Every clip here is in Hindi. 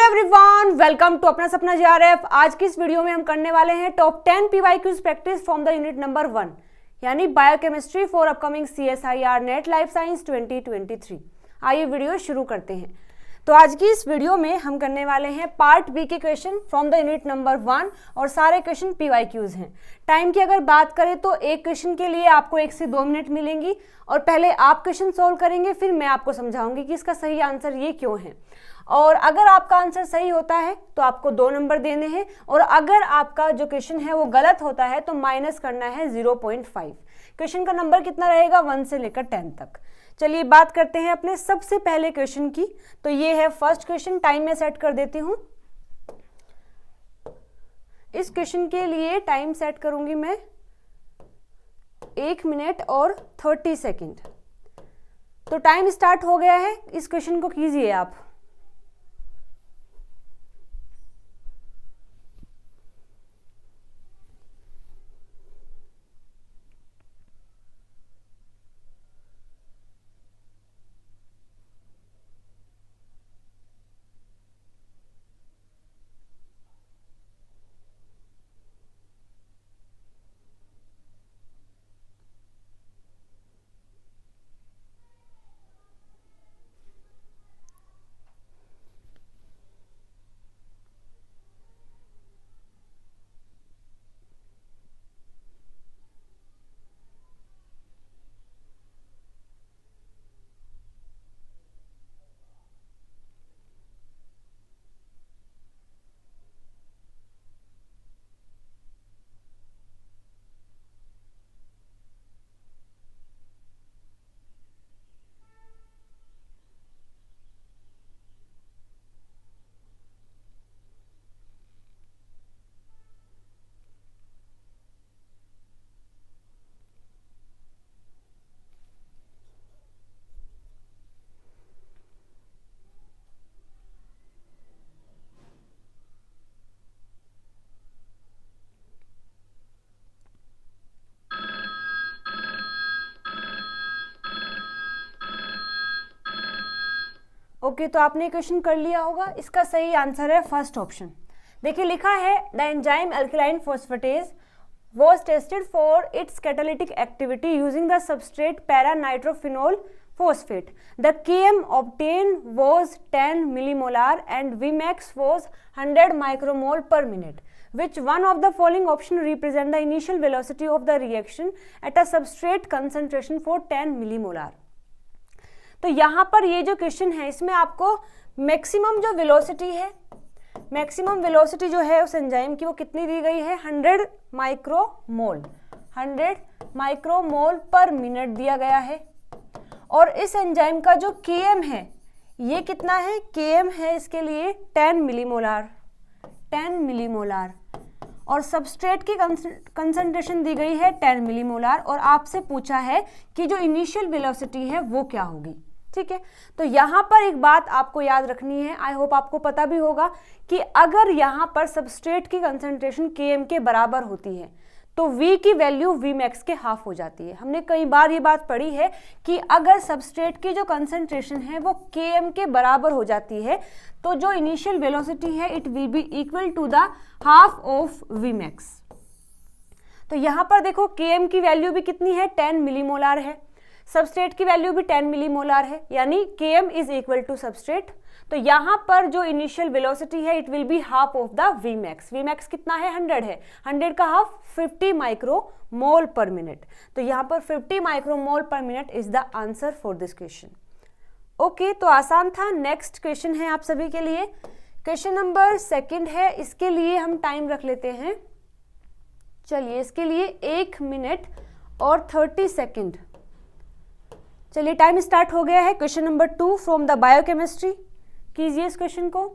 एवरीवन, वेलकम टू अपना सपना जेआरएफ। आज की इस वीडियो में हम करने वाले हैं top 10 PYQs practice from the unit number 1 यानी biochemistry for upcoming CSIR net life science 2023। आइए वीडियो शुरू करते हैं। तो आज की इस वीडियो में हम करने वाले हैं पार्ट बी के question from the unit number 1 और सारे क्वेश्चन पीवाईक्यूज हैं। टाइम की अगर बात करें तो एक क्वेश्चन के लिए आपको 1 से 2 मिनट मिलेंगी और पहले आप क्वेश्चन सोल्व करेंगे, फिर मैं आपको समझाऊंगी कि इसका सही आंसर ये क्यों है। और अगर आपका आंसर सही होता है तो आपको 2 नंबर देने हैं और अगर आपका जो क्वेश्चन है वो गलत होता है तो माइनस करना है 0.5। क्वेश्चन का नंबर कितना रहेगा 1 से लेकर 10 तक। चलिए बात करते हैं अपने सबसे पहले क्वेश्चन की। तो ये है फर्स्ट क्वेश्चन, टाइम में सेट कर देती हूँ। इस क्वेश्चन के लिए टाइम सेट करूंगी मैं 1 मिनट और 30 सेकेंड। तो टाइम स्टार्ट हो गया है, इस क्वेश्चन को कीजिए आप। ओके, तो आपने क्वेश्चन कर लिया होगा। इसका सही आंसर है फर्स्ट ऑप्शन। देखिए लिखा है the enzyme alkaline phosphatase was tested for its catalytic activity using the substrate para-nitrophenol phosphate. The Km obtained was 10 millimolar and Vmax was 100 micromole per minute. Which one of the following option represent the initial velocity of the reaction at a substrate concentration for 10 millimolar? तो यहाँ पर ये जो क्वेश्चन है इसमें आपको मैक्सिमम जो वेलोसिटी है, मैक्सिमम वेलोसिटी जो है उस एंजाइम की वो कितनी दी गई है 100 माइक्रोमोल, 100 माइक्रोमोल पर मिनट दिया गया है। और इस एंजाइम का जो Km है ये कितना है, Km है इसके लिए 10 मिलीमोलार, 10 मिलीमोलार। और सबस्ट्रेट की कंसंट्रेशन दी गई है 10 मिलीमोलार और आपसे पूछा है कि जो इनिशियल वेलोसिटी है वो क्या होगी। ठीक है, तो यहाँ पर एक बात आपको याद रखनी है, आई होप आपको पता भी होगा कि अगर यहाँ पर सबस्ट्रेट की कंसंट्रेशन Km के बराबर होती है तो V की वैल्यू Vmax के हाफ हो जाती है। हमने कई बार ये बात पढ़ी है कि अगर सबस्ट्रेट की जो कंसंट्रेशन है वो Km के बराबर हो जाती है तो जो इनिशियल वेलोसिटी है it will be equal to the half of Vmax। तो यहाँ पर देखो Km की वैल्यू भी कितनी है 10 मिलीमोलार है, सबस्ट्रेट की वैल्यू भी 10 मिलीमोलार है, यानी Km is equal to substrate. तो यहाँ पर जो इनिशियल वेलोसिटी है it will be half of the Vmax। Vmax कितना है 100 है, 100 का हाफ 50 माइक्रोमोल पर मिनट। तो यहाँ पर 50 माइक्रोमोल पर minute is the answer for this question. Okay, तो आसान था। नेक्स्ट क्वेश्चन है आप सभी के लिए, क्वेश्चन नंबर 2 है। इसके लिए हम टाइम रख लेते हैं, चलिए इसके लिए 1 मिनट और 30 सेकेंड। चलिए टाइम स्टार्ट हो गया है। Question number 2 from the biochemistry, कीजिए इस क्वेश्चन को।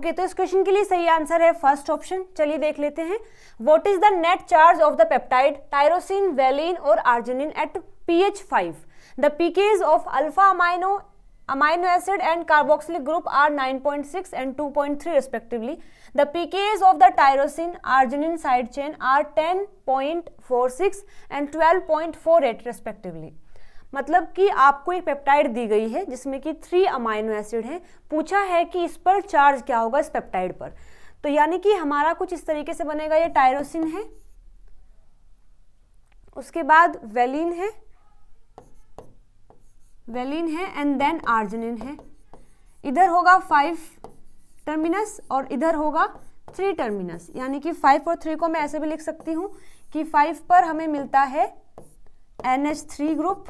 ओके, तो इस क्वेश्चन के लिए सही आंसर है फर्स्ट ऑप्शन। चलिए देख लेते हैं। What is the net charge of the peptide tyrosine, valine और arginine at pH 5? The pKs of alpha amino acid and carboxylic group are 9.6 and 2.3 respectively. The pKs of the tyrosine arginine side chain are 10.46 and 12.48 respectively. मतलब कि आपको एक पेप्टाइड दी गई है जिसमें कि 3 अमाइनो एसिड हैं, पूछा है कि इस पर चार्ज क्या होगा इस पेप्टाइड पर। तो यानी कि हमारा कुछ इस तरीके से बनेगा, ये टायरोसिन है, उसके बाद वेलिन है एंड देन आर्जिनिन है। इधर होगा 5 टर्मिनस और इधर होगा 3 टर्मिनस, यानी कि 5 और 3 को मैं ऐसे भी लिख सकती हूँ कि 5 पर हमें मिलता है NH3 ग्रुप,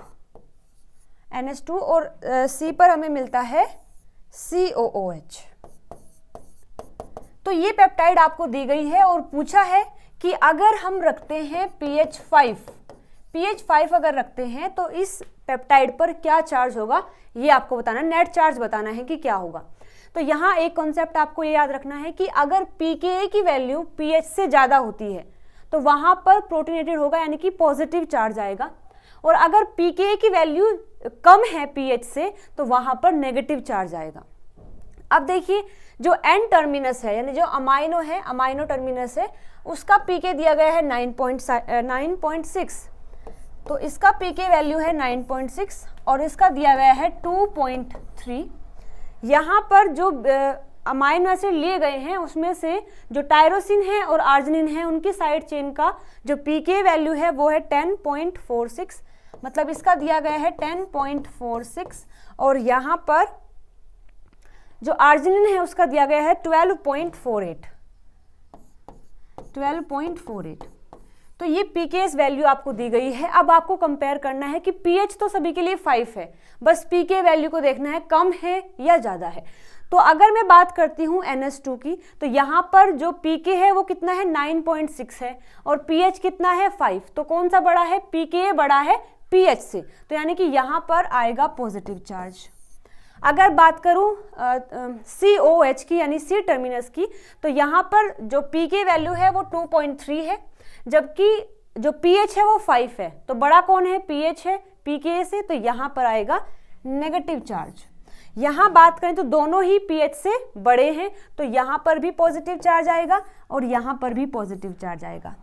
NH2, और C पर हमें मिलता है COOH। तो ये पेप्टाइड आपको दी गई है और पूछा है कि अगर हम रखते हैं pH 5 अगर रखते हैं तो इस पेप्टाइड पर क्या चार्ज होगा, ये आपको बताना, नेट चार्ज बताना है कि क्या होगा। तो यहाँ एक कॉन्सेप्ट आपको ये याद रखना है कि अगर pKa की वैल्यू pH से ज़्यादा होती है तो वहाँ पर प्रोटोनेटेड होगा, यानी कि पॉजिटिव चार्ज आएगा, और अगर pKa की वैल्यू कम है pH से तो वहाँ पर नेगेटिव चार्ज आएगा। अब देखिए, जो N टर्मिनस है यानी जो अमाइनो टर्मिनस है, उसका pK दिया गया है 9.6, तो इसका pK वैल्यू है 9.6 और इसका दिया गया है 2.3। यहाँ पर जो अमाइनो एसिड लिए गए हैं उसमें से जो टायरोसिन है और आर्जिनिन है उनकी साइड चेन का जो pK वैल्यू है वो है 10.46, मतलब इसका दिया गया है 10.46, और यहाँ पर जो आर्जिनिन है उसका दिया गया है 12.48। तो ये pKs वैल्यू आपको दी गई है। अब आपको कंपेयर करना है कि pH तो सभी के लिए 5 है, बस pK वैल्यू को देखना है कम है या ज़्यादा है। तो अगर मैं बात करती हूँ NH2 की, तो यहाँ पर जो pK है वो कितना है 9.6 है और pH कितना है 5, तो कौन सा बड़ा है, pKa बड़ा है pH से, तो यानी कि यहाँ पर आएगा पॉजिटिव चार्ज। अगर बात करूँ COH की यानी C टर्मिनस की, तो यहाँ पर जो pK वैल्यू है वो 2.3 है, जबकि जो pH है वो 5 है, तो बड़ा कौन है, pH है pKa से, तो यहाँ पर आएगा नेगेटिव चार्ज। यहाँ बात करें तो दोनों ही pH से बड़े हैं, तो यहाँ पर भी पॉजिटिव चार्ज आएगा और यहाँ पर भी पॉजिटिव चार्ज आएगा।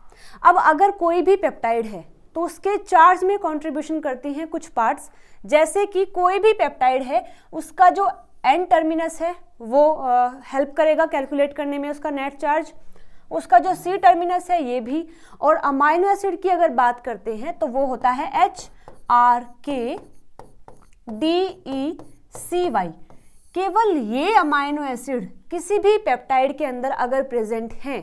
अब अगर कोई भी पेप्टाइड है तो उसके चार्ज में कंट्रीब्यूशन करती हैं कुछ पार्ट्स, जैसे कि कोई भी पेप्टाइड है उसका जो N टर्मिनस है वो हेल्प करेगा कैलकुलेट करने में उसका नेट चार्ज, उसका जो C टर्मिनस है ये भी, और अमाइनो एसिड की अगर बात करते हैं तो वो होता है HRKDECY। केवल ये अमाइनो एसिड किसी भी पेप्टाइड के अंदर अगर प्रेजेंट हैं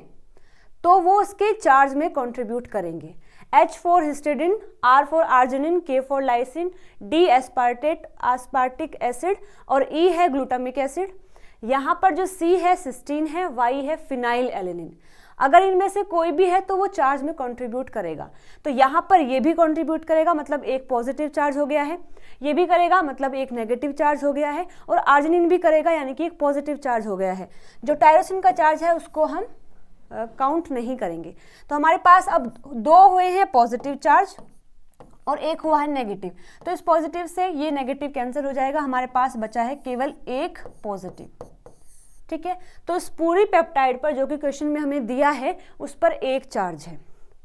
तो वो उसके चार्ज में कंट्रीब्यूट करेंगे। H for histidine, R for arginine, K for lysine, D aspartic acid और E है ग्लूटामिक एसिड। यहाँ पर जो C है सिस्टीन है, Y है फिनाइल एलेनिन। अगर इनमें से कोई भी है तो वो चार्ज में कंट्रीब्यूट करेगा, तो यहाँ पर ये भी कंट्रीब्यूट करेगा, मतलब एक पॉजिटिव चार्ज हो गया है, ये भी करेगा मतलब एक नेगेटिव चार्ज हो गया है, और आर्जिनिन भी करेगा यानी कि एक पॉजिटिव चार्ज हो गया है। जो टायरोसिन का चार्ज है उसको हम काउंट नहीं करेंगे। तो हमारे पास अब 2 हुए हैं पॉजिटिव चार्ज और एक हुआ है नेगेटिव, तो इस पॉजिटिव से ये नेगेटिव कैंसिल हो जाएगा, हमारे पास बचा है केवल एक पॉजिटिव। ठीक है, तो इस पूरी पेप्टाइड पर जो कि क्वेश्चन में हमें दिया है उस पर एक चार्ज है,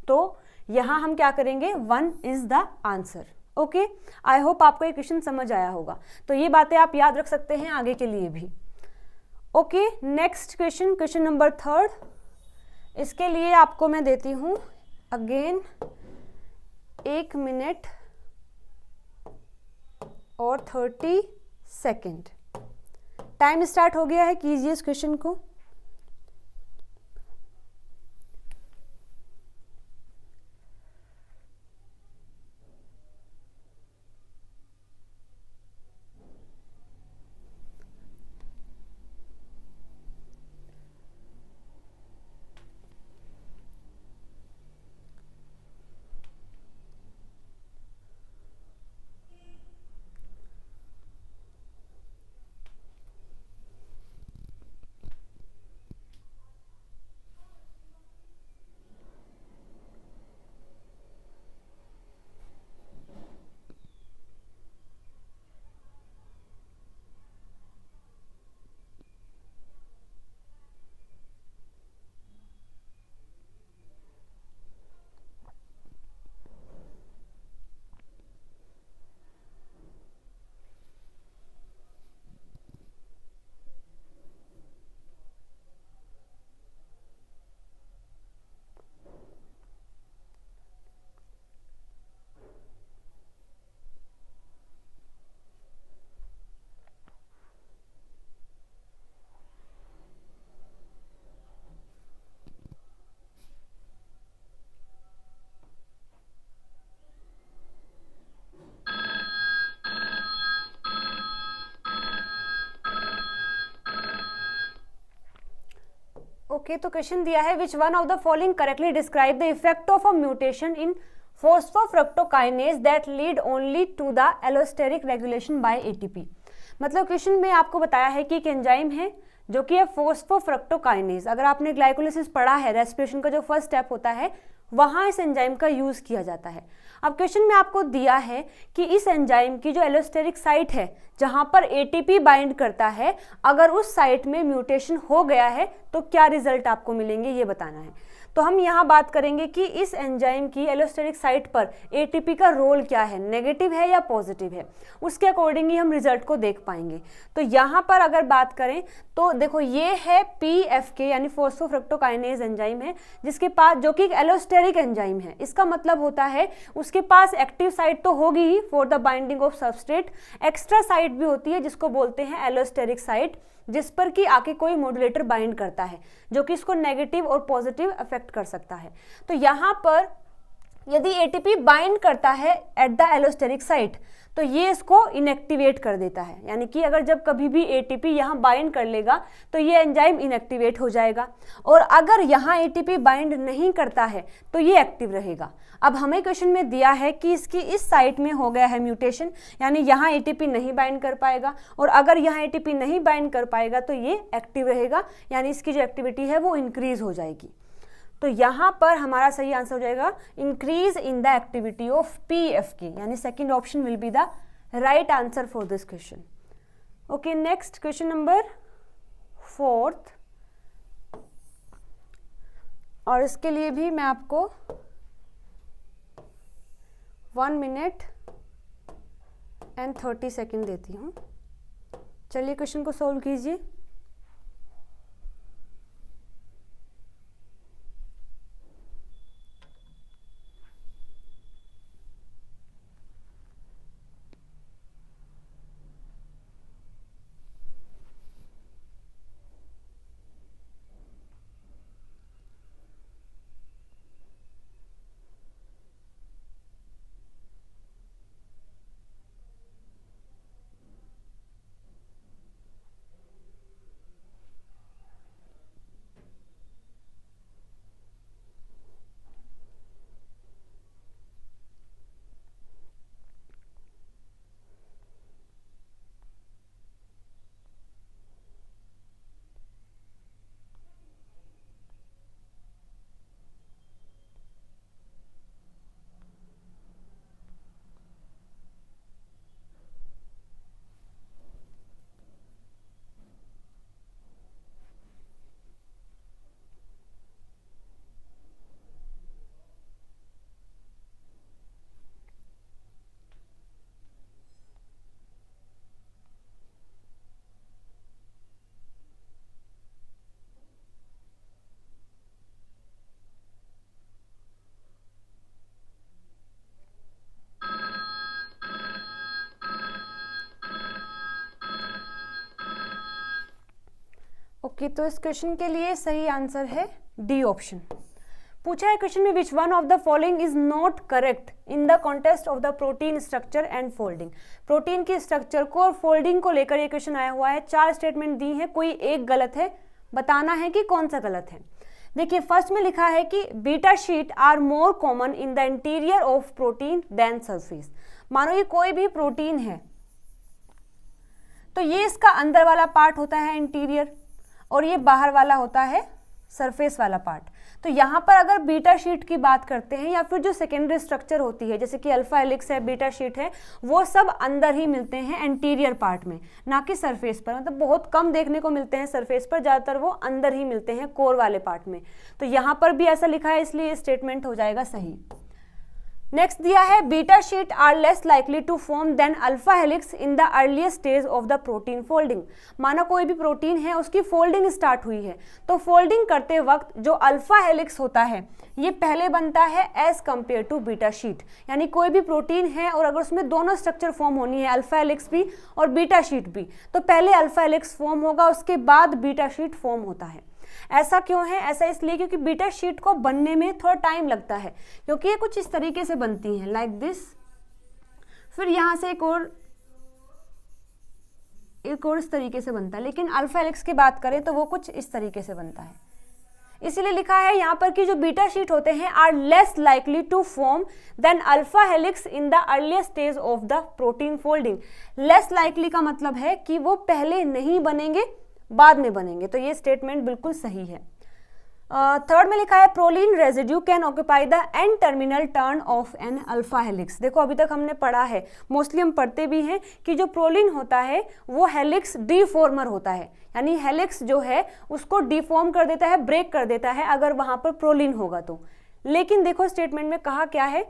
तो यहाँ हम क्या करेंगे, 1 is the answer. Okay, I hope आपको ये क्वेश्चन समझ आया होगा, तो ये बातें आप याद रख सकते हैं आगे के लिए भी। Okay, next question, question number 3। इसके लिए आपको मैं देती हूँ अगेन 1 मिनट और 30 सेकेंड। टाइम स्टार्ट हो गया है, कीजिए इस क्वेश्चन को। ओके, तो क्वेश्चन दिया है which one of the following correctly describe the effect of a mutation in phosphofructokinase that lead only to the allosteric regulation by ATP. मतलब क्वेश्चन में आपको बताया है कि एक एंजाइम है जो कि है फॉस्फोफ्रक्टोकाइनेज। अगर आपने ग्लाइकोलिसिस पढ़ा है, रेस्पिरेशन का जो फर्स्ट स्टेप होता है, वहाँ इस एंजाइम का यूज किया जाता है। अब क्वेश्चन में आपको दिया है कि इस एंजाइम की जो एलोस्टेरिक साइट है जहाँ पर एटीपी बाइंड करता है, अगर उस साइट में म्यूटेशन हो गया है तो क्या रिजल्ट आपको मिलेंगे, ये बताना है। तो हम यहाँ बात करेंगे कि इस एंजाइम की एलोस्टेरिक साइट पर एटीपी का रोल क्या है, नेगेटिव है या पॉजिटिव है, उसके अकॉर्डिंग ही हम रिजल्ट को देख पाएंगे। तो यहाँ पर अगर बात करें तो देखो ये है पीएफके यानी फॉस्फोफ्रक्टोकाइनेज एंजाइम है, जिसके पास, जो कि एक एलोस्टेरिक एंजाइम है। इसका मतलब होता है उसके पास एक्टिव साइट तो होगी ही for the binding of substrate, extra site भी होती है जिसको बोलते हैं एलोस्टेरिक साइट, जिस पर कि आके कोई मॉड्यूलेटर बाइंड करता है जो कि इसको नेगेटिव और पॉजिटिव अफेक्ट कर सकता है। तो यहाँ पर यदि एटीपी बाइंड करता है एट द एलोस्टेरिक साइट तो ये इसको इनएक्टिवेट कर देता है, यानी कि अगर जब कभी भी एटीपी यहाँ बाइंड कर लेगा तो ये एंजाइम इनएक्टिवेट हो जाएगा, और अगर यहाँ एटीपी बाइंड नहीं करता है तो ये एक्टिव रहेगा। अब हमें क्वेश्चन में दिया है कि इसकी इस साइट में हो गया है म्यूटेशन, यानी यहाँ एटीपी नहीं बाइंड कर पाएगा, और अगर यहाँ एटीपी नहीं बाइंड कर पाएगा तो ये एक्टिव रहेगा, यानी इसकी जो एक्टिविटी है वो इंक्रीज हो जाएगी। तो यहाँ पर हमारा सही आंसर हो जाएगा increase in the activity of PFK, यानी second option will be the right answer for this question. Okay, next question number 4, और इसके लिए भी मैं आपको 1 मिनट एंड 30 सेकेंड देती हूँ। चलिए क्वेश्चन को सोल्व कीजिए। ओके, तो इस क्वेश्चन के लिए सही आंसर है डी ऑप्शन। पूछा है क्वेश्चन में विच one of the following is not correct in the contest of the protein structure and folding. Protein की स्ट्रक्चर को और फोल्डिंग को लेकर ये क्वेश्चन आया हुआ है। 4 स्टेटमेंट दी है, कोई एक गलत है, बताना है कि कौन सा गलत है। देखिए फर्स्ट में लिखा है कि beta sheet are more common in the interior of protein than surface. मानो ये कोई भी प्रोटीन है तो ये इसका अंदर वाला पार्ट होता है इंटीरियर, और ये बाहर वाला होता है सरफेस वाला पार्ट। तो यहाँ पर अगर बीटा शीट की बात करते हैं या फिर जो सेकेंडरी स्ट्रक्चर होती है जैसे कि अल्फा हेलिक्स है, बीटा शीट है, वो सब अंदर ही मिलते हैं एंटीरियर पार्ट में, ना कि सरफेस पर। मतलब बहुत कम देखने को मिलते हैं सरफेस पर, ज़्यादातर वो अंदर ही मिलते हैं कोर वाले पार्ट में। तो यहाँ पर भी ऐसा लिखा है, इसलिए ये स्टेटमेंट हो जाएगा सही। नेक्स्ट दिया है beta sheet are less likely to form than alpha helix in the earliest stage of the protein folding. माना कोई भी प्रोटीन है, उसकी फोल्डिंग स्टार्ट हुई है, तो फोल्डिंग करते वक्त जो अल्फा हेलिक्स होता है ये पहले बनता है as compare to beta sheet. यानी कोई भी प्रोटीन है और अगर उसमें दोनों स्ट्रक्चर फॉर्म होनी है, अल्फा हेलिक्स भी और बीटा शीट भी, तो पहले अल्फा हेलिक्स फॉर्म होगा, उसके बाद बीटा शीट फॉर्म होता है। ऐसा क्यों है? ऐसा इसलिए क्योंकि बीटा शीट को बनने में थोड़ा टाइम लगता है, क्योंकि ये कुछ इस तरीके से बनती हैं लाइक दिस। फिर यहाँ से एक और इस तरीके से बनता है, लेकिन अल्फा हेलिक्स की बात करें तो वो कुछ इस तरीके से बनता है। इसीलिए लिखा है यहाँ पर कि जो बीटा शीट होते हैं are less likely to form than alpha helix in the earliest stage of the protein folding. Less likely का मतलब है कि वो पहले नहीं बनेंगे, बाद में बनेंगे, तो ये स्टेटमेंट बिल्कुल सही है। थर्ड में लिखा है proline residue can occupy the end terminal turn of an alpha helix. देखो अभी तक हमने पढ़ा है, मोस्टली हम पढ़ते भी हैं कि जो प्रोलीन होता है वो हेलिक्स डिफॉर्मर होता है, यानी हेलिक्स जो है उसको डिफॉर्म कर देता है, ब्रेक कर देता है अगर वहां पर प्रोलीन होगा तो। लेकिन देखो स्टेटमेंट में कहा क्या है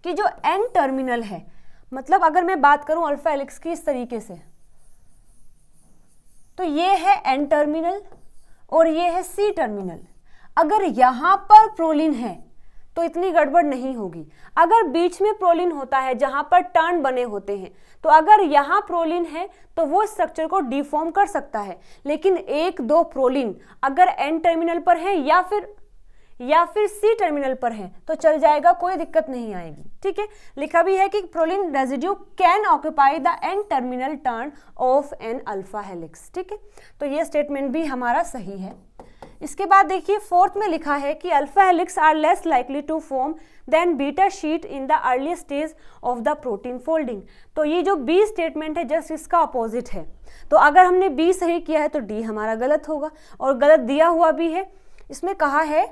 कि जो एन टर्मिनल है, मतलब अगर मैं बात करूं अल्फा हेलिक्स की इस तरीके से, तो ये है एन टर्मिनल और ये है सी टर्मिनल। अगर यहां पर प्रोलीन है तो इतनी गड़बड़ नहीं होगी। अगर बीच में प्रोलीन होता है जहां पर टर्न बने होते हैं, तो अगर यहां प्रोलीन है तो वो स्ट्रक्चर को डिफॉर्म कर सकता है। लेकिन एक दो प्रोलीन अगर एन टर्मिनल पर है या फिर सी टर्मिनल पर है तो चल जाएगा, कोई दिक्कत नहीं आएगी। ठीक है, लिखा भी है कि proline residue can occupy the N terminal turn of an alpha helix. ठीक है, तो ये स्टेटमेंट भी हमारा सही है। इसके बाद देखिए फोर्थ में लिखा है कि alpha helix are less likely to form than beta sheet in the early stage of the protein folding. तो ये जो बी स्टेटमेंट है जस्ट इसका अपोजिट है। तो अगर हमने बी सही किया है तो डी हमारा गलत होगा, और गलत दिया हुआ भी है। इसमें कहा है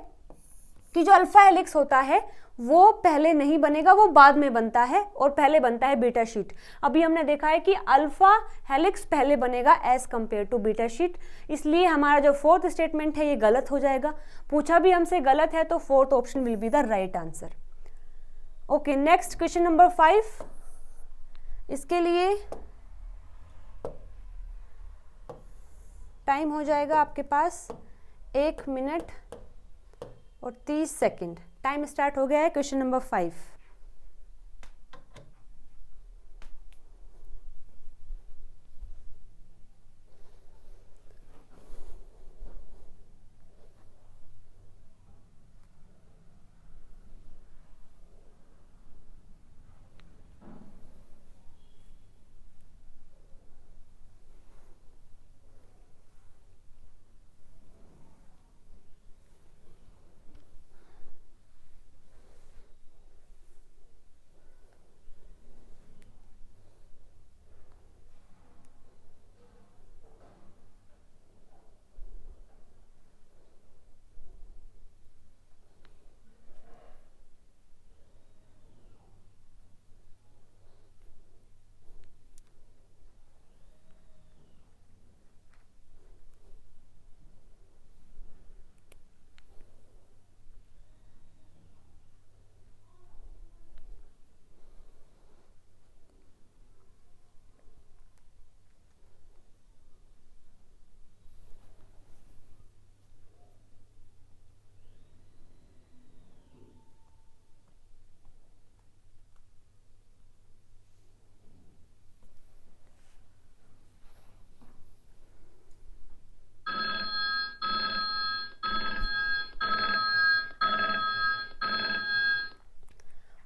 कि जो अल्फा हेलिक्स होता है वो पहले नहीं बनेगा, वो बाद में बनता है, और पहले बनता है बीटा शीट। अभी हमने देखा है कि अल्फा हेलिक्स पहले बनेगा as compare to beta sheet, इसलिए हमारा जो फोर्थ स्टेटमेंट है ये गलत हो जाएगा। पूछा भी हमसे गलत है तो fourth option will be the right answer. Okay, next question number 5। इसके लिए टाइम हो जाएगा आपके पास 1 मिनट और 30 सेकेंड। टाइम स्टार्ट हो गया है। Question number 5।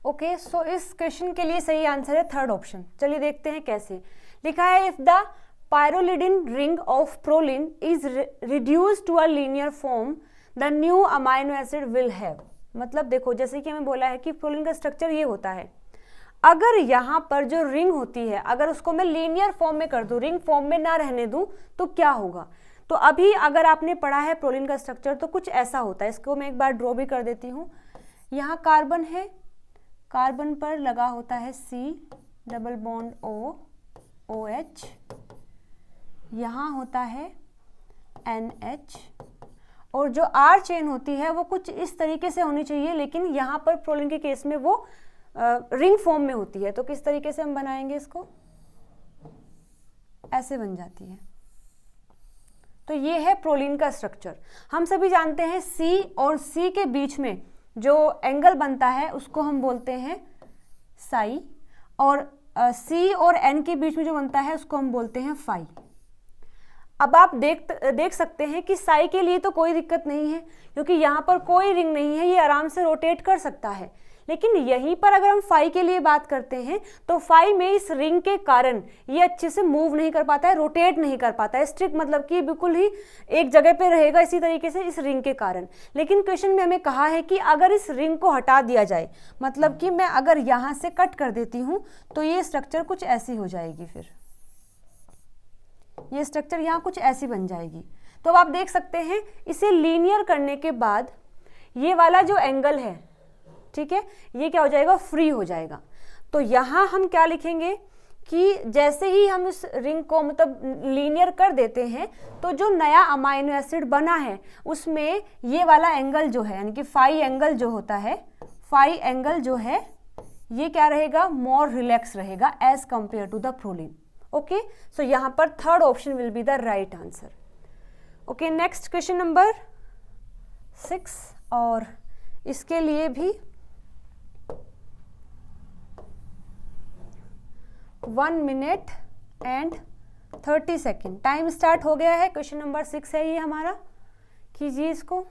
ओके, सो इस क्वेश्चन के लिए सही आंसर है थर्ड ऑप्शन। चलिए देखते हैं कैसे। लिखा है if the pyrrolidine ring of proline is reduced to a linear form the new amino acid will have. मतलब देखो, जैसे कि हमें बोला है कि प्रोलिन का स्ट्रक्चर ये होता है, अगर यहाँ पर जो रिंग होती है अगर उसको मैं लीनियर फॉर्म में कर दूं, रिंग फॉर्म में ना रहने दूं, तो क्या होगा। तो अभी अगर आपने पढ़ा है प्रोलिन का स्ट्रक्चर तो कुछ ऐसा होता है। इसको मैं एक बार ड्रॉ भी कर देती हूँ। यहाँ कार्बन है, कार्बन पर लगा होता है C double bond O OH, यहाँ होता है NH, और जो R चेन होती है वो कुछ इस तरीके से होनी चाहिए, लेकिन यहाँ पर प्रोलिन के केस में वो रिंग फॉर्म में होती है। तो किस तरीके से हम बनाएंगे इसको, ऐसे बन जाती है। तो ये है प्रोलिन का स्ट्रक्चर। हम सभी जानते हैं C और C के बीच में जो एंगल बनता है उसको हम बोलते हैं साई, और C और N के बीच में जो बनता है उसको हम बोलते हैं फाई। अब आप देख सकते हैं कि साई के लिए तो कोई दिक्कत नहीं है क्योंकि यहाँ पर कोई रिंग नहीं है, ये आराम से रोटेट कर सकता है। लेकिन यहीं पर अगर हम फाई के लिए बात करते हैं तो फाई में इस रिंग के कारण ये अच्छे से मूव नहीं कर पाता है, रोटेट नहीं कर पाता है, स्ट्रिक्ट मतलब कि बिल्कुल ही एक जगह पे रहेगा इसी तरीके से इस रिंग के कारण। लेकिन क्वेश्चन में हमें कहा है कि अगर इस रिंग को हटा दिया जाए, मतलब कि मैं अगर यहाँ से कट कर देती हूँ तो ये स्ट्रक्चर कुछ ऐसी हो जाएगी, फिर ये स्ट्रक्चर यहाँ कुछ ऐसी बन जाएगी। तो अब आप देख सकते हैं इसे लीनियर करने के बाद ये वाला जो एंगल है, ठीक है, ये क्या हो जाएगा, फ्री हो जाएगा। तो यहाँ हम क्या लिखेंगे कि जैसे ही हम इस रिंग को मतलब लीनियर कर देते हैं तो जो नया अमाइनो एसिड बना है उसमें ये वाला एंगल जो है यानी कि फाई एंगल जो होता है, फाई एंगल जो है ये क्या रहेगा, मोर रिलैक्स रहेगा as compare to the proline. Okay, so यहाँ पर third option will be the right answer. Okay, next question number 6 और इसके लिए भी 1 minute and 30 second time start हो गया है। क्वेश्चन नंबर 6 है ये हमारा, कीजिए इसको।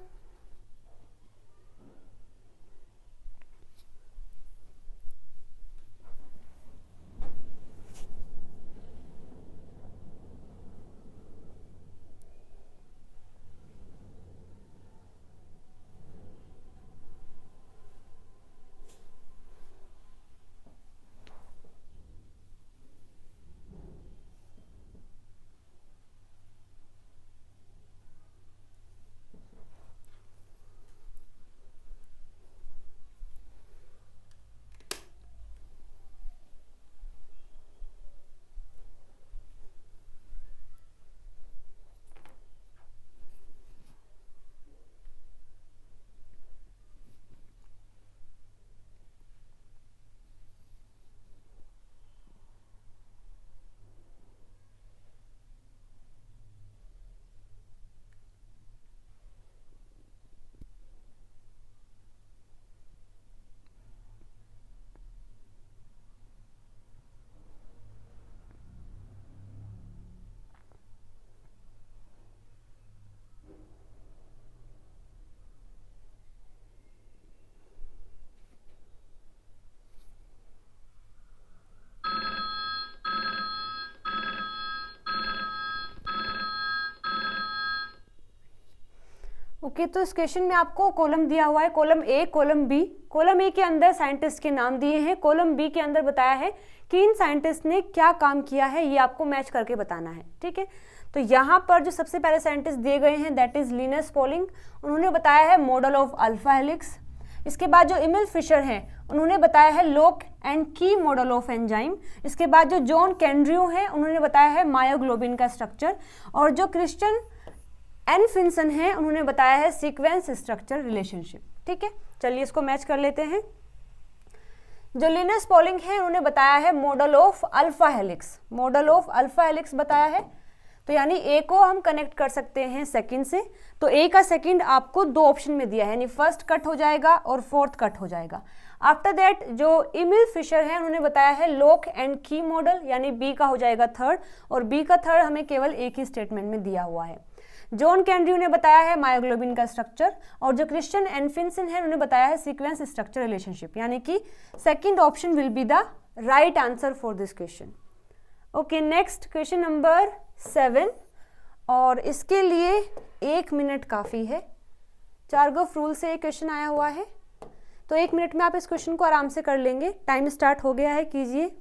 ओके, तो इस क्वेश्चन में आपको कॉलम दिया हुआ है, column A, column B. Column A के अंदर साइंटिस्ट के नाम दिए हैं, कॉलम बी के अंदर बताया है कि इन साइंटिस्ट ने क्या काम किया है, ये आपको मैच करके बताना है, ठीक है। तो यहाँ पर जो सबसे पहले साइंटिस्ट दिए गए हैं दैट इज लिनस पॉलिंग, उन्होंने बताया है मॉडल ऑफ अल्फा हेलिक्स। इसके बाद जो एमिल फिशर हैं उन्होंने बताया है लॉक एंड की मॉडल ऑफ एंजाइम। इसके बाद जो जॉन कैंड्रियो हैं उन्होंने बताया है मायोग्लोबिन का स्ट्रक्चर, और जो क्रिश्चियन एनफिंसन है उन्होंने बताया है सीक्वेंस स्ट्रक्चर रिलेशनशिप, ठीक है। चलिए इसको मैच कर लेते हैं। जो लिनस पॉलिंग है उन्होंने बताया है model of alpha helix, model of alpha helix बताया है। तो यानी ए को हम कनेक्ट कर सकते हैं सेकंड से, तो ए का सेकंड आपको दो ऑप्शन में दिया है, यानी फर्स्ट कट हो जाएगा और फोर्थ कट हो जाएगा। आफ्टर दैट जो एमिल फिशर है उन्होंने बताया है लॉक एंड की मॉडल, यानी बी का हो जाएगा थर्ड, और बी का थर्ड हमें केवल एक ही स्टेटमेंट में दिया हुआ है। जॉन कैंड्रियो ने बताया है मायोग्लोबिन का स्ट्रक्चर, और जो क्रिश्चियन एनफिंसन है उन्होंने बताया है सीक्वेंस स्ट्रक्चर रिलेशनशिप, यानी कि second option will be the right answer for this question. Okay, next question number 7, और इसके लिए 1 मिनट काफ़ी है। चारगोफ रूल से एक क्वेश्चन आया हुआ है, तो 1 मिनट में आप इस क्वेश्चन को आराम से कर लेंगे। टाइम स्टार्ट हो गया है, कीजिए।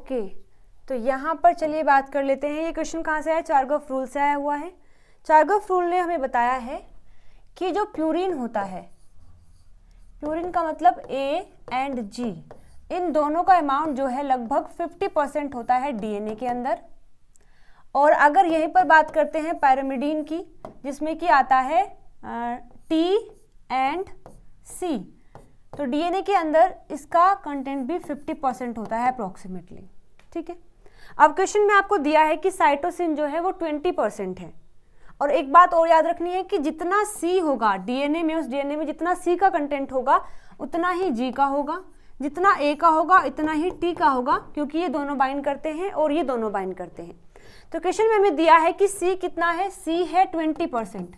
ओके, तो यहाँ पर चलिए बात कर लेते हैं। ये क्वेश्चन कहाँ से आया? चारगॉफ रूल से आया हुआ है। चारगॉफ रूल ने हमें बताया है कि जो प्यूरिन होता है, प्यूरिन का मतलब A एंड G, इन दोनों का अमाउंट जो है लगभग 50% होता है डीएनए के अंदर। और अगर यहीं पर बात करते हैं पैरामिडीन की, जिसमें कि आता है T एंड C, तो डीएनए के अंदर इसका कंटेंट भी 50% होता है अप्रॉक्सीमेटली। ठीक है, अब क्वेश्चन में आपको दिया है कि साइटोसिन जो है वो 20% है। और एक बात और याद रखनी है कि जितना C होगा डीएनए में, उस डीएनए में जितना C का कंटेंट होगा उतना ही G का होगा, जितना A का होगा इतना ही T का होगा, क्योंकि ये दोनों बाइंड करते हैं और ये दोनों बाइंड करते हैं। तो क्वेश्चन में हमें दिया है कि C कितना है? C है 20%।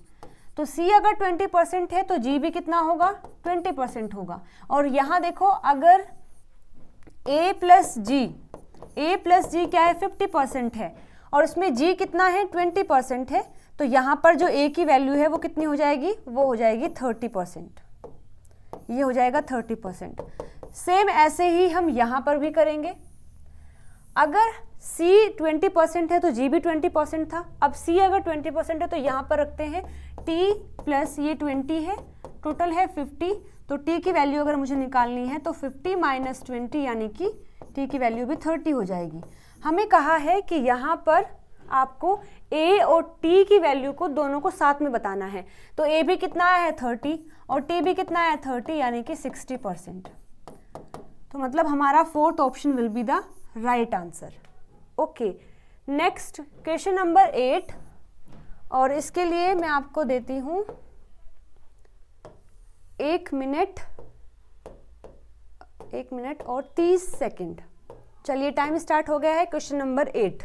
तो C अगर 20% है तो G भी कितना होगा? 20% होगा। और यहाँ देखो, अगर A प्लस G क्या है? 50% है, और उसमें G कितना है? 20% है। तो यहाँ पर जो A की वैल्यू है वो कितनी हो जाएगी? वो हो जाएगी 30%। ये हो जाएगा 30%। सेम ऐसे ही हम यहाँ पर भी करेंगे। अगर C 20% है तो G भी 20% था। अब C अगर 20% है तो यहाँ पर रखते हैं T प्लस ये 20 है, टोटल है 50। तो T की वैल्यू अगर मुझे निकालनी है तो 50 माइनस 20 यानी कि T की वैल्यू भी 30 हो जाएगी। हमें कहा है कि यहाँ पर आपको A और T की वैल्यू को दोनों को साथ में बताना है। तो A भी कितना है? 30, और T भी कितना है? 30, यानी कि 60%। तो मतलब हमारा fourth option will be the right answer. Okay, next question number 8, और इसके लिए मैं आपको देती हूँ 1 मिनट और 30 सेकेंड। चलिए, टाइम स्टार्ट हो गया है। Question number 8।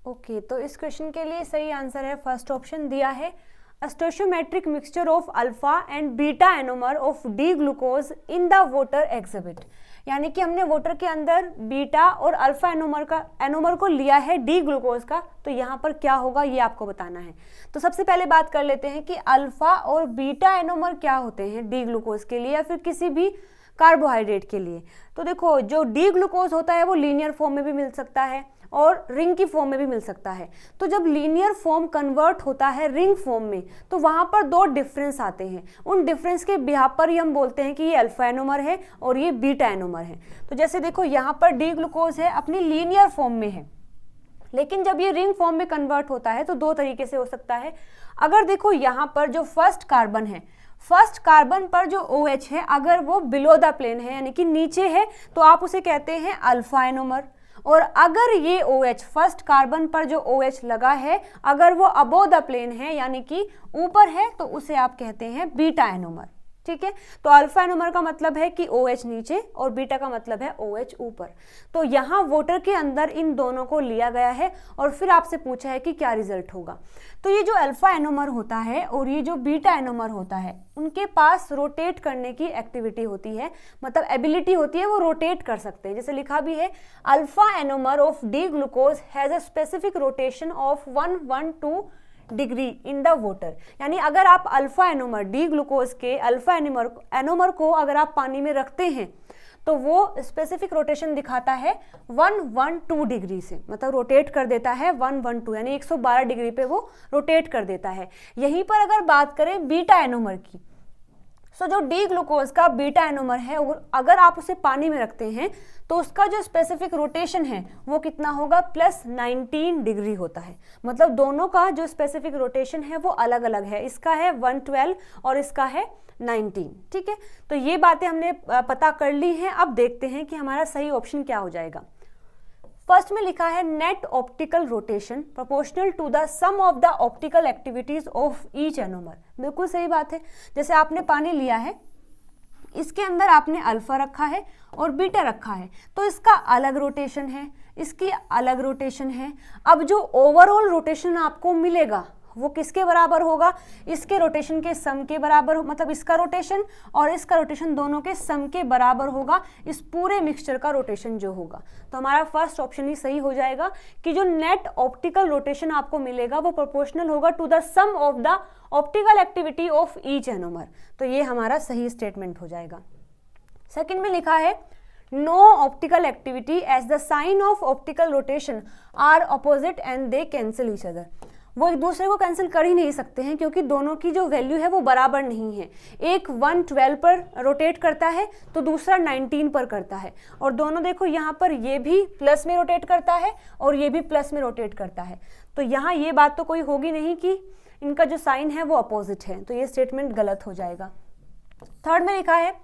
ओके, तो इस क्वेश्चन के लिए सही आंसर है फर्स्ट ऑप्शन दिया है, stoichiometric mixture of alpha and beta anomer of D glucose in the water exhibit. यानी कि हमने वाटर के अंदर बीटा और अल्फा एनोमर को लिया है डी ग्लूकोज का, तो यहाँ पर क्या होगा ये आपको बताना है। तो सबसे पहले बात कर लेते हैं कि अल्फा और बीटा एनोमर क्या होते हैं डी ग्लूकोज के लिए या फिर किसी भी कार्बोहाइड्रेट के लिए। तो देखो, जो डी ग्लूकोज होता है वो लीनियर फॉर्म में भी मिल सकता है और रिंग की फॉर्म में भी मिल सकता है। तो जब लीनियर फॉर्म कन्वर्ट होता है रिंग फॉर्म में, तो वहां पर दो डिफरेंस आते हैं। उन डिफरेंस के बिहाफ पर ही हम बोलते हैं कि ये अल्फा एनोमर है और ये बीटा एनोमर है। तो जैसे देखो, यहाँ पर डी ग्लूकोज है, अपनी लीनियर फॉर्म में है, लेकिन जब ये रिंग फॉर्म में कन्वर्ट होता है तो दो तरीके से हो सकता है। अगर देखो, यहाँ पर जो फर्स्ट कार्बन है, फर्स्ट कार्बन पर जो OH है, अगर वो बिलो द प्लेन है यानी कि नीचे है, तो आप उसे कहते हैं अल्फा एनोमर। और अगर ये OH, फर्स्ट कार्बन पर जो OH लगा है, अगर वो अबोव द प्लेन है यानी कि ऊपर है, तो उसे आप कहते हैं बीटा एनोमर। ठीक है। तो अल्फा एनोमर का मतलब है कि OH नीचे और बीटा का मतलब है OH ऊपर। तो यहाँ वाटर के अंदर इन दोनों को लिया गया है और फिर आपसे पूछा है कि क्या रिजल्ट होगा। तो ये जो अल्फा एनोमर होता है और ये जो बीटा एनोमर होता है, उनके पास रोटेट करने की एक्टिविटी होती है, मतलब एबिलिटी होती है, वो रोटेट कर सकते हैं। जैसे लिखा भी है, alpha anomer of D glucose has a specific rotation of 112 degree in the water. यानी अगर आप अल्फा एनोमर डी ग्लूकोज के अल्फा एनोमर को अगर आप पानी में रखते हैं तो वो स्पेसिफिक रोटेशन दिखाता है 112 डिग्री से, मतलब रोटेट कर देता है 112 यानी 112 डिग्री पे वो रोटेट कर देता है। यहीं पर अगर बात करें बीटा एनोमर की, सो जो डी ग्लूकोज का बीटा एनोमर है, अगर आप उसे पानी में रखते हैं तो उसका जो स्पेसिफिक रोटेशन है वो कितना होगा, +19 डिग्री होता है। मतलब दोनों का जो स्पेसिफिक रोटेशन है वो अलग अलग है, इसका है 112 और इसका है 19। ठीक है, तो ये बातें हमने पता कर ली हैं। अब देखते हैं कि हमारा सही ऑप्शन क्या हो जाएगा। फर्स्ट में लिखा है net optical rotation proportional to the sum of the optical activities of each anomer. बिल्कुल सही बात है। जैसे आपने पानी लिया है, इसके अंदर आपने अल्फा रखा है और बीटा रखा है, तो इसका अलग रोटेशन है, इसकी अलग रोटेशन है। अब जो ओवरऑल रोटेशन आपको मिलेगा वो किसके बराबर होगा, इसके रोटेशन के सम के बराबर, मतलब इसका रोटेशन और इसका रोटेशन दोनों के सम के बराबर होगा, इस पूरे मिक्सचर का रोटेशन जो होगा। तो हमारा फर्स्ट ऑप्शन ही सही हो जाएगा कि जो नेट ऑप्टिकल रोटेशन आपको मिलेगा वो प्रोपोर्शनल होगा to the sum of the optical activity of each anomer. तो ये हमारा सही स्टेटमेंट हो जाएगा। सेकंड में लिखा है no optical activity as the sign of optical rotation are opposite and they cancel each other. वो एक दूसरे को कैंसिल कर ही नहीं सकते हैं क्योंकि दोनों की जो वैल्यू है वो बराबर नहीं है। एक 112 पर रोटेट करता है तो दूसरा 19 पर करता है, और दोनों देखो यहाँ पर ये भी प्लस में रोटेट करता है और ये भी प्लस में रोटेट करता है। तो यहाँ ये बात तो कोई होगी नहीं कि इनका जो साइन है वो अपोजिट है, तो ये स्टेटमेंट गलत हो जाएगा। थर्ड में लिखा है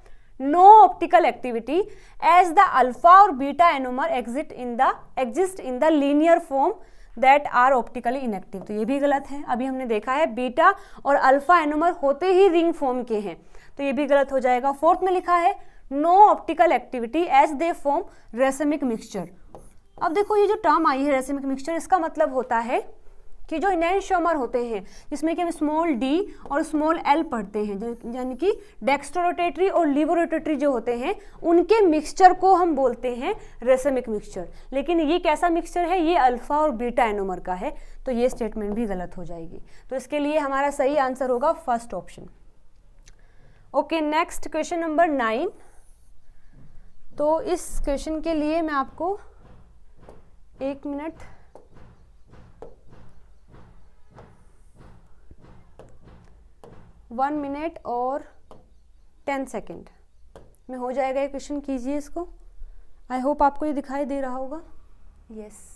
no optical activity as the alpha और beta anomer exist in the linear form that are optically inactive. तो ये भी गलत है। अभी हमने देखा है बीटा और अल्फा एनोमर होते ही रिंग फॉर्म के हैं, तो ये भी गलत हो जाएगा। फोर्थ में लिखा है no optical activity as they form racemic mixture. अब देखो ये जो टर्म आई है रेसिमिक मिक्सचर, इसका मतलब होता है कि जो इनैंशियोमर होते हैं जिसमें कि हम स्मॉल डी और स्मॉल एल पढ़ते हैं, यानी कि डेक्स्ट्रोरोटेटरी और लिवोरोटेटरी जो होते हैं, उनके मिक्सचर को हम बोलते हैं रेसिमिक मिक्सचर। लेकिन ये कैसा मिक्सचर है, ये अल्फा और बीटा एनोमर का है, तो ये स्टेटमेंट भी गलत हो जाएगी। तो इसके लिए हमारा सही आंसर होगा first option. Okay, next question number 9। तो इस क्वेश्चन के लिए मैं आपको 1 मिनट 1 मिनट और 10 सेकेंड में हो जाएगा ये क्वेश्चन। कीजिए इसको। आई होप आपको ये दिखाई दे रहा होगा। यस,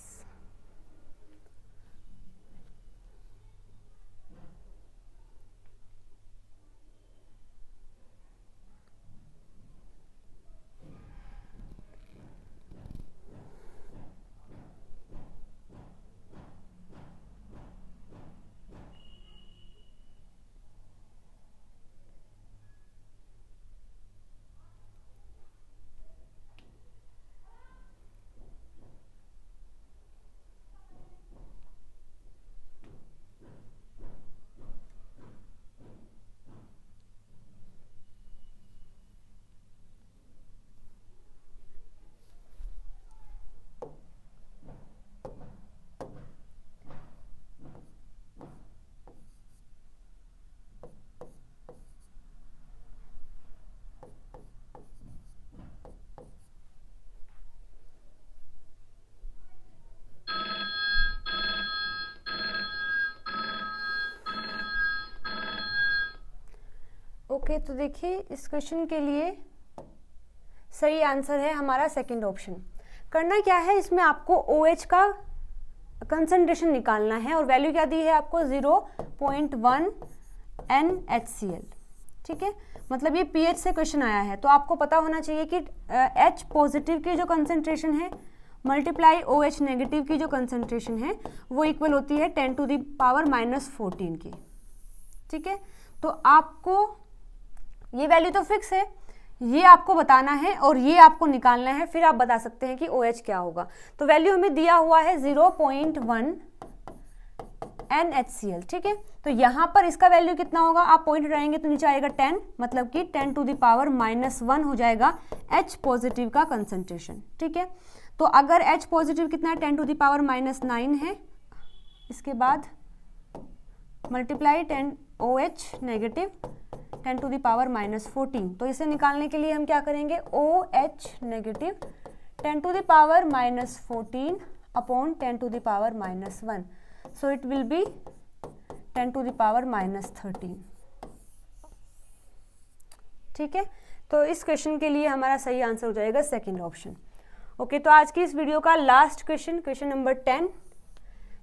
ओके, तो देखिए इस क्वेश्चन के लिए सही आंसर है हमारा सेकंड ऑप्शन। करना क्या है, इसमें आपको OH का कंसंट्रेशन निकालना है और वैल्यू क्या दी है आपको 0.1 NaCl। ठीक है, मतलब ये pH से क्वेश्चन आया है, तो आपको पता होना चाहिए कि H पॉजिटिव की जो कंसंट्रेशन है मल्टीप्लाई OH नेगेटिव की जो कंसंट्रेशन है वो इक्वल होती है 10⁻⁻14 की। ठीक है, तो आपको ये वैल्यू तो फिक्स है, ये आपको बताना है और ये आपको निकालना है, फिर आप बता सकते हैं कि OH क्या होगा। तो वैल्यू हमें दिया हुआ है 0.1 NaCl, ठीक है। तो यहाँ पर इसका वैल्यू कितना होगा, आप पॉइंट हटाएंगे तो नीचे आएगा 10, मतलब कि 10⁻⁻1 हो जाएगा H पॉजिटिव का कंसंट्रेशन, ठीक है। तो अगर H पॉजिटिव कितना है, 10⁻⁹ है, इसके बाद मल्टीप्लाई 10 OH नेगेटिव 10⁻⁻14। तो इसे निकालने के लिए हम क्या करेंगे, OH negative 10⁻⁻14 upon 10⁻⁻1, so it will be 10⁻⁻13, ठीक है। तो इस क्वेश्चन के लिए हमारा सही आंसर हो जाएगा सेकंड ऑप्शन। ओके, तो आज की इस वीडियो का लास्ट क्वेश्चन, क्वेश्चन नंबर 10,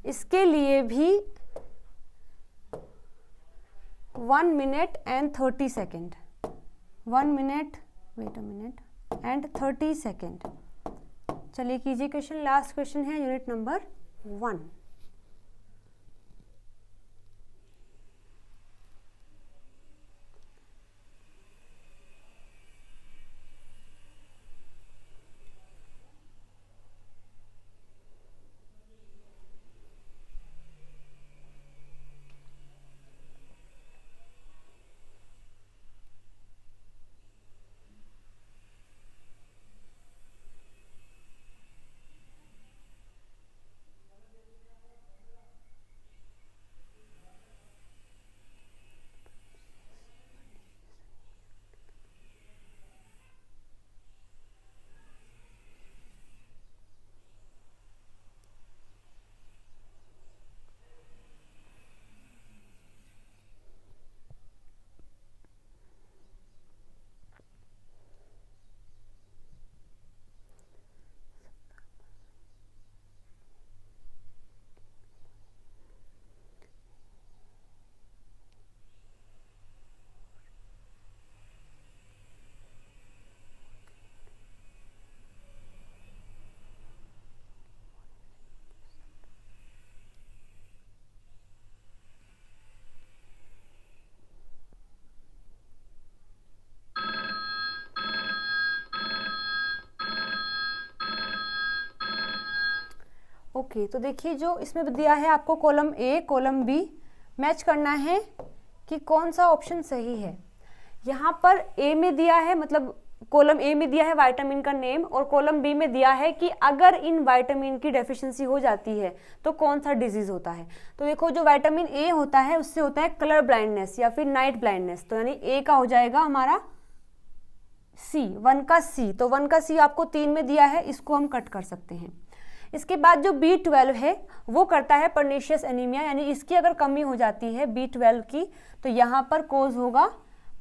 इसके लिए भी 1 minute and 30 seconds, 1 minute, wait a minute and 30 seconds। चलिए कीजिए क्वेश्चन, लास्ट क्वेश्चन है यूनिट नंबर 1। ओके, तो देखिए जो इसमें दिया है आपको column A column B match करना है कि कौन सा ऑप्शन सही है। यहाँ पर ए में दिया है, मतलब कॉलम ए में दिया है विटामिन का नेम, और कॉलम बी में दिया है कि अगर इन विटामिन की डेफिशिएंसी हो जाती है तो कौन सा डिजीज होता है। तो देखो जो विटामिन ए होता है उससे होता है कलर ब्लाइंडनेस या फिर नाइट ब्लाइंडनेस, तो यानी ए का हो जाएगा हमारा सी, 1 का सी। तो 1 का सी आपको 3 में दिया है, इसको हम कट कर सकते हैं। इसके बाद जो B12 है वो करता है परनीशियस एनीमिया, यानी इसकी अगर कमी हो जाती है B12 की तो यहाँ पर कोज होगा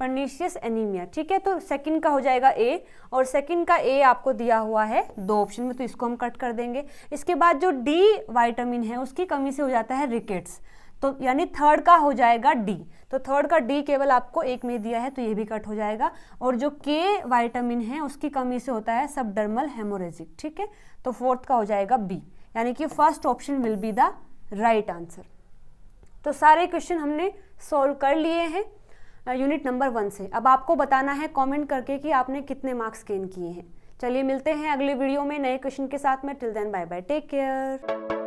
परनीशियस एनीमिया, ठीक है। तो सेकंड का हो जाएगा ए, और सेकंड का ए आपको दिया हुआ है 2 ऑप्शन में, तो इसको हम कट कर देंगे। इसके बाद जो डी विटामिन है उसकी कमी से हो जाता है रिकेट्स, तो यानी थर्ड का हो जाएगा डी। तो थर्ड का डी केवल आपको 1 में दिया है, तो ये भी कट हो जाएगा। और जो के विटामिन है उसकी कमी से होता है सबडर्मल हेमोरेजिक, ठीक है। तो फोर्थ का हो जाएगा बी, यानी कि first option will be the right answer. तो सारे क्वेश्चन हमने सॉल्व कर लिए हैं यूनिट नंबर 1 से। अब आपको बताना है कमेंट करके कि आपने कितने मार्क्स गेन किए हैं। चलिए मिलते हैं अगले वीडियो में नए क्वेश्चन के साथ में। Till then bye bye, take care.